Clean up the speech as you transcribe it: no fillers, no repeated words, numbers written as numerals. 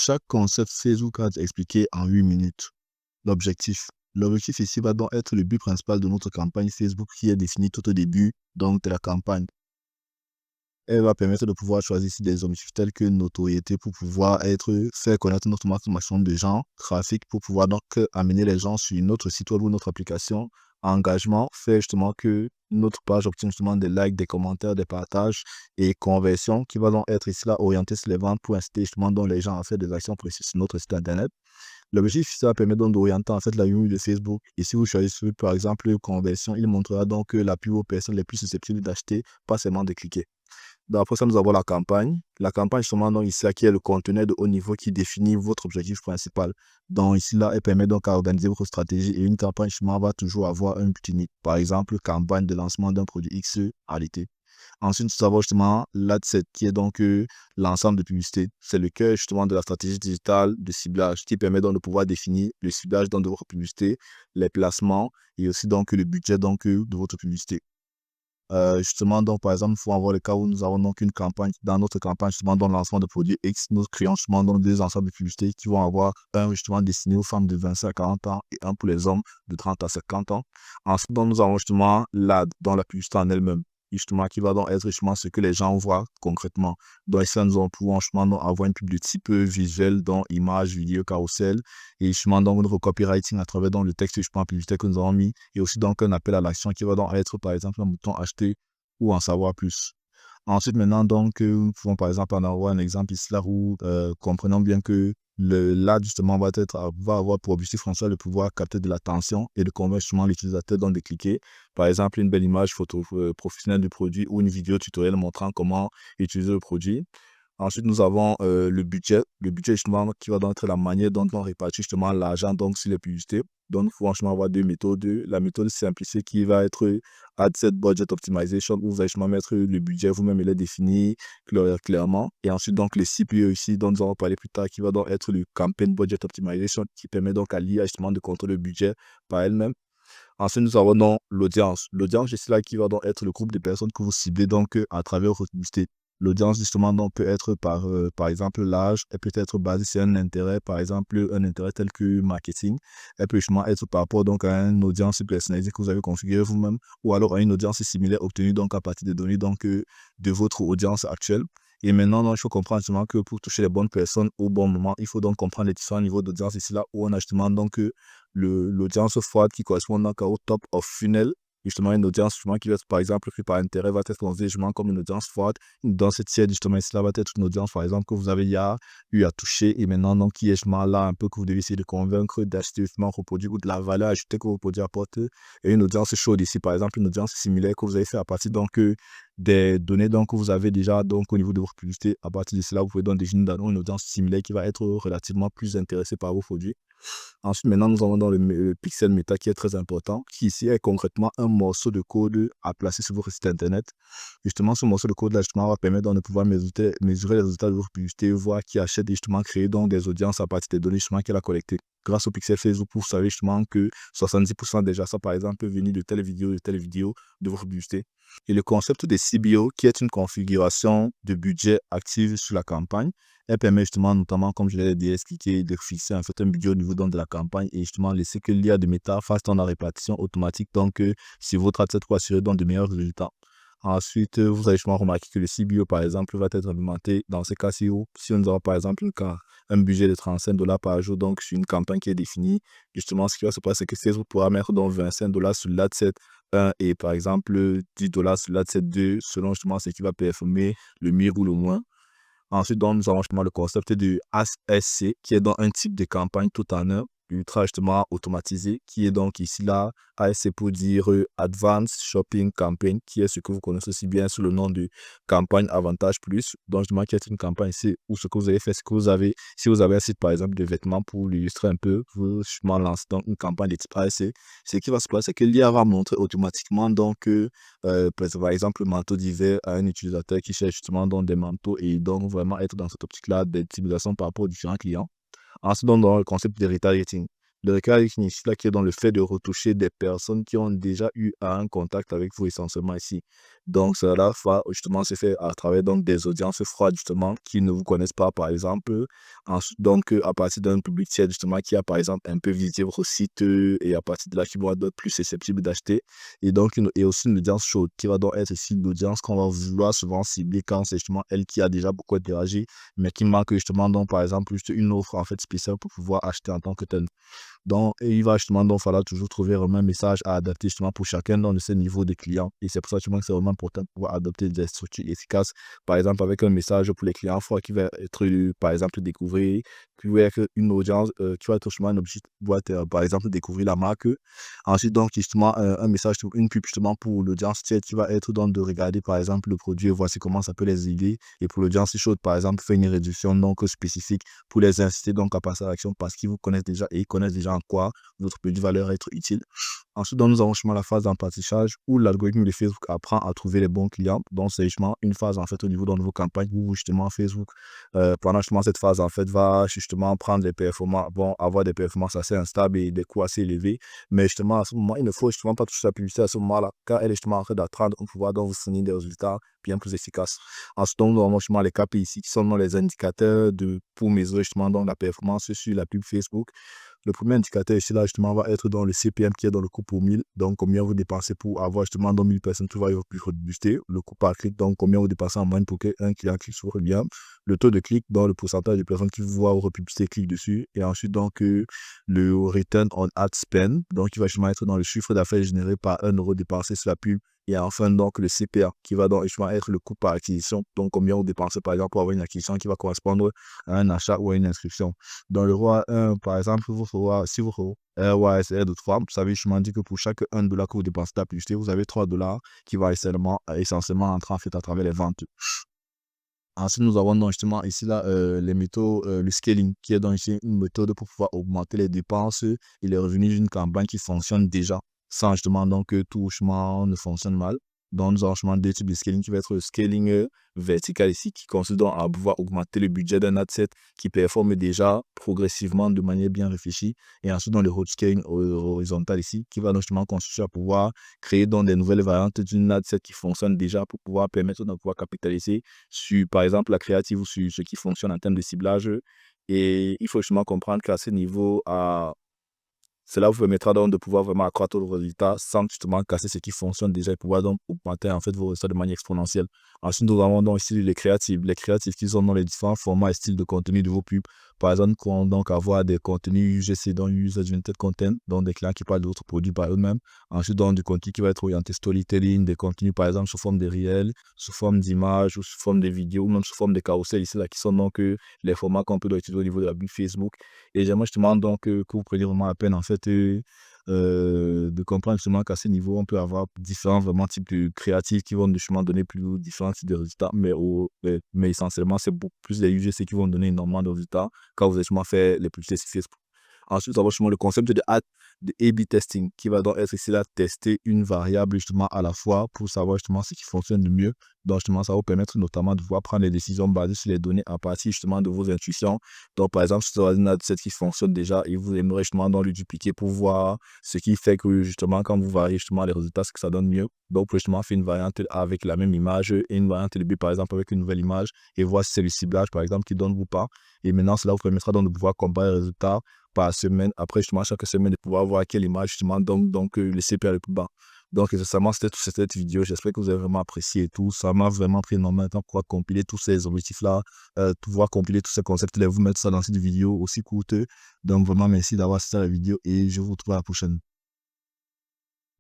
Chaque concept Facebook va être expliqué en 8 minutes. L'objectif. L'objectif ici va donc être le but principal de notre campagne Facebook qui est défini tout au début donc de la campagne. Elle va permettre de pouvoir choisir ici des objectifs tels que notoriété pour pouvoir faire connaître notre marque au maximum de gens, trafic pour pouvoir donc amener les gens sur notre site web ou notre application, engagement, faire justement que notre page obtienne justement des likes, des commentaires, des partages et conversion qui va donc être ici là orientée sur les ventes pour inciter justement donc les gens à faire des actions précises sur notre site internet. L'objectif, ça permet donc d'orienter en fait la UI de Facebook. Et si vous choisissez par exemple conversion, il montrera donc la pub aux personnes les plus susceptibles d'acheter, pas seulement de cliquer. Donc, après ça, nous avons la campagne. La campagne, justement, donc, ici, qui est le conteneur de haut niveau qui définit votre objectif principal. Donc, ici, là, elle permet donc à organiser votre stratégie et une campagne, justement, va toujours avoir un but unique. Par exemple, campagne de lancement d'un produit X à l'été. Ensuite, nous avons justement l'adset qui est donc l'ensemble de publicités. C'est le cœur, justement, de la stratégie digitale de ciblage qui permet donc de pouvoir définir le ciblage dans de votre publicité, les placements et aussi donc le budget donc de votre publicité. Justement, donc, par exemple, il faut avoir le cas où nous avons donc une campagne, dans notre campagne, justement, dans le lancement de produits X, nous créons justement donc deux ensembles de publicités qui vont avoir un justement destiné aux femmes de 25 à 40 ans et un pour les hommes de 30 à 50 ans. Ensuite, donc, nous avons justement l'ad dans la publicité en elle-même, justement, qui va donc être justement ce que les gens voient concrètement. Donc, ici, nous allons pouvoir justement donc, avoir une pub de type visuel, donc image, vidéo, carrousel, et justement donc notre copywriting à travers donc, le texte justement publicitaire que nous avons mis, et aussi donc un appel à l'action qui va donc être par exemple un bouton acheter ou en savoir plus. Ensuite, maintenant, donc, nous pouvons par exemple en avoir un exemple ici là où comprenons bien que là, justement, va avoir pour objectif français de pouvoir capter de l'attention et de convaincre justement l'utilisateur donc de cliquer. Par exemple, une belle image photo professionnelle du produit ou une vidéo tutoriel montrant comment utiliser le produit. Ensuite, nous avons le budget. Le budget, justement, qui va donc être la manière dont on répartit justement l'argent donc sur les publicités. Donc, il faut franchement avoir deux méthodes. La méthode simplifiée qui va être Adset Budget Optimization, où vous allez justement mettre le budget vous-même et le définir clairement. Et ensuite, donc, le CPO ici, dont nous allons parler plus tard, qui va donc être le Campaign Budget Optimization, qui permet donc à l'IA justement de contrôler le budget par elle-même. Ensuite, nous avons donc l'audience. L'audience, c'est là qui va donc être le groupe de personnes que vous ciblez donc à travers votre publicité. L'audience, justement, donc, peut être par exemple l'âge, elle peut être basée sur un intérêt, par exemple un intérêt tel que marketing. Elle peut justement être par rapport donc, à une audience personnalisée que vous avez configurée vous-même, ou alors à une audience similaire obtenue donc, à partir des données donc, de votre audience actuelle. Et maintenant, donc, il faut comprendre justement que pour toucher les bonnes personnes au bon moment, il faut donc comprendre les différents niveaux d'audience ici là où on a justement donc l'audience froide qui correspond donc au top of funnel. Justement, une audience justement, qui va être par exemple pris par intérêt va être considérée justement comme une audience froide. Dans cette tiers, justement, ici là va être une audience par exemple que vous avez eu à toucher et maintenant donc qui est justement là un peu que vous devez essayer de convaincre d'acheter justement vos produits ou de la valeur ajoutée que vos produits apportent. Et une audience chaude ici, par exemple, une audience similaire que vous avez fait à partir donc des données donc, que vous avez déjà donc, au niveau de votre publicité. À partir de cela, vous pouvez donc définir une audience similaire qui va être relativement plus intéressée par vos produits. Ensuite, maintenant, nous avons dans le pixel méta qui est très important, qui ici est concrètement un morceau de code à placer sur votre site internet. Justement, ce morceau de code-là, justement, va permettre donc de pouvoir mesurer les résultats de votre publicité, voir qui achète et justement créer donc des audiences à partir des données justement qu'elle a collectées. Grâce au pixel Facebook, vous savez justement que 70% déjà ça, par exemple, peut venir de telle vidéo de votre publicité. Et le concept des CBO, qui est une configuration de budget active sur la campagne, elle permet justement, notamment, comme je l'ai déjà expliqué, de fixer en fait un budget au niveau donc, de la campagne et justement laisser que l'IA de Meta fasse dans la répartition automatique. Donc, si votre adset pour assurer donc de meilleurs résultats. Ensuite, vous allez justement remarquer que le CBO, par exemple, va être implémenté dans ces cas si nous avons par exemple un budget de 35 dollars par jour, donc sur une campagne qui est définie. Justement, ce qui va se passer, c'est que Facebook pourra mettre donc 25 dollars sur l'adset 1 et par exemple 10 dollars sur l'adset 2, selon justement ce qui va performer le mieux ou le moins. Ensuite, donc, nous avons justement le concept de ASC, qui est donc un type de campagne tout en un, ultra justement automatisé, qui est donc ici là, ASC pour dire Advanced Shopping Campaign, qui est ce que vous connaissez aussi bien sous le nom de campagne Avantage Plus. Donc, justement, qui est une campagne ici où ce que vous avez fait, c'est que si vous avez un site par exemple de vêtements pour l'illustrer un peu, vous justement lancez donc une campagne de type ASC. Ce qui va se passer, c'est que l'IA va montrer automatiquement donc par exemple, le manteau d'hiver à un utilisateur qui cherche justement dans des manteaux et donc vraiment être dans cette optique-là d'optimisation par rapport aux différents clients. Ensuite, donc, dans le concept de retargeting. Le retargeting ici, là, qui est dans le fait de retoucher des personnes qui ont déjà eu un contact avec vous essentiellement ici. Donc, cela va justement se faire à travers donc, des audiences froides, justement, qui ne vous connaissent pas, par exemple. Ensuite, donc, à partir d'un public tiers, justement, qui a, par exemple, un peu visité votre site et à partir de là, qui vont être plus susceptibles d'acheter. Et donc, et aussi une audience chaude, qui va donc être ici l'audience qu'on va vouloir souvent cibler quand c'est justement elle qui a déjà beaucoup interagi, mais qui manque justement, donc, par exemple, juste une offre, en fait, spéciale pour pouvoir acheter en tant que tel. Donc, et il va justement donc falloir toujours trouver vraiment un message à adapter justement pour chacun dans de ces niveaux de clients. Et c'est pour ça justement que c'est vraiment important de pouvoir adopter des structures efficaces. Par exemple, avec un message pour les clients forts qui va être, par exemple, découvrir, qui va être une audience qui va être justement un objectif, va être, par exemple, découvrir la marque. Ensuite, donc, justement, un message, une pub justement pour l'audience tiers qui va être donc de regarder, par exemple, le produit et voici comment ça peut les aider. Et pour l'audience chaude, par exemple, faire une réduction donc spécifique pour les inciter donc à passer à l'action parce qu'ils vous connaissent déjà et ils connaissent déjà en quoi votre produit va leur être utile. Ensuite, donc, nous avons justement la phase d'empatissage où l'algorithme de Facebook apprend à trouver les bons clients. Donc, c'est justement une phase en fait au niveau de vos campagnes où justement Facebook, pendant justement cette phase en fait, va justement prendre des performances, bon, avoir des performances assez instables et des coûts assez élevés. Mais justement, à ce moment, il ne faut justement pas toucher la publicité à ce moment-là, car elle est justement en train d'atteindre un pouvoir donc vous fournir des résultats bien plus efficaces. Ensuite, nous avons justement les KPI ici qui sont dans les indicateurs pour mesurer justement donc la performance sur la pub Facebook. Le premier indicateur ici, là, justement, va être dans le CPM qui est dans le coût pour 1000. Donc, combien vous dépensez pour avoir justement dans 1000 personnes qui va être boosté. Le coût par clic, donc combien vous dépensez en moyenne pour qu'un client clique sur votre lien. Le taux de clic, dans le pourcentage de personnes qui vous voient votre publicité cliquent dessus. Et ensuite, donc, le return on ad spend, donc, qui va justement être dans le chiffre d'affaires généré par 1 € dépensé sur la pub. Et enfin, donc, le CPA, qui va donc justement être le coût par acquisition. Donc, combien vous dépensez, par exemple, pour avoir une acquisition qui va correspondre à un achat ou à une inscription. Dans le roi 1, par exemple, si vous faites un ROASR de 3, vous savez, je m'en dis que pour chaque 1 $ que vous dépensez de la publicité, vous avez 3 $ qui va essentiellement entrer en fait à travers les ventes. Ensuite, nous avons donc justement ici là, les méthodes, le scaling, qui est donc ici une méthode pour pouvoir augmenter les dépenses et les revenus d'une campagne qui fonctionne déjà, sans justement donc que tout chemin ne fonctionne mal. Donc, nous avons justement deux types de scaling qui va être le scaling vertical ici, qui consiste donc à pouvoir augmenter le budget d'un ad set qui performe déjà progressivement de manière bien réfléchie. Et ensuite, dans le road scaling horizontal ici, qui va donc justement consister à pouvoir créer donc des nouvelles variantes d'une ad set qui fonctionne déjà pour pouvoir permettre de pouvoir capitaliser sur, par exemple, la créative ou sur ce qui fonctionne en termes de ciblage. Et il faut justement comprendre qu'à ce niveau, cela vous permettra donc de pouvoir vraiment accroître vos résultats sans justement casser ce qui fonctionne déjà et pouvoir donc augmenter en fait vos résultats de manière exponentielle. Ensuite, nous avons donc ici les créatives. Les créatives qui sont dans les différents formats et styles de contenu de vos pubs. Par exemple, qui vont donc avoir des contenus UGC, donc User Generated Content, donc des clients qui parlent d'autres produits par eux-mêmes. Ensuite, donc du contenu qui va être orienté storytelling, des contenus par exemple sous forme de réels, sous forme d'images ou sous forme de vidéos ou même sous forme de carousel ici là qui sont donc les formats qu'on peut utiliser au niveau de la pub Facebook. Et j'aimerais justement donc que vous preniez vraiment la peine en fait de comprendre justement qu'à ce niveau, on peut avoir différents vraiment types de créatifs qui vont justement donner plus différents types de résultats, mais essentiellement, c'est beaucoup plus les UGC qui vont donner énormément de résultats quand vous avez justement fait les publicités sur Facebook. Ensuite, nous avons justement le concept de A/B testing qui va donc être ici là tester une variable justement à la fois pour savoir justement ce qui fonctionne le mieux. Donc justement, ça va vous permettre notamment de pouvoir prendre des décisions basées sur les données à partir justement de vos intuitions. Donc par exemple, si vous avez une ad set qui fonctionne déjà et vous aimeriez justement donc le dupliquer pour voir ce qui fait que justement quand vous variez justement les résultats, ce que ça donne mieux. Donc vous pouvez justement faire une variante A avec la même image et une variante B par exemple avec une nouvelle image et voir si c'est le ciblage par exemple qui donne ou pas. Et maintenant, cela vous permettra donc de pouvoir comparer les résultats par semaine. Après, justement, chaque semaine, de pouvoir voir quelle image, justement, donc le CPA le plus bas. Donc, récemment, c'était toute cette vidéo. J'espère que vous avez vraiment apprécié et tout. Ça m'a vraiment pris énormément de temps pour pouvoir compiler tous ces objectifs-là, pouvoir compiler tous ces concepts et vous mettre ça dans cette vidéo aussi coûteux. Donc, vraiment, merci d'avoir assisté à la vidéo et je vous retrouve à la prochaine.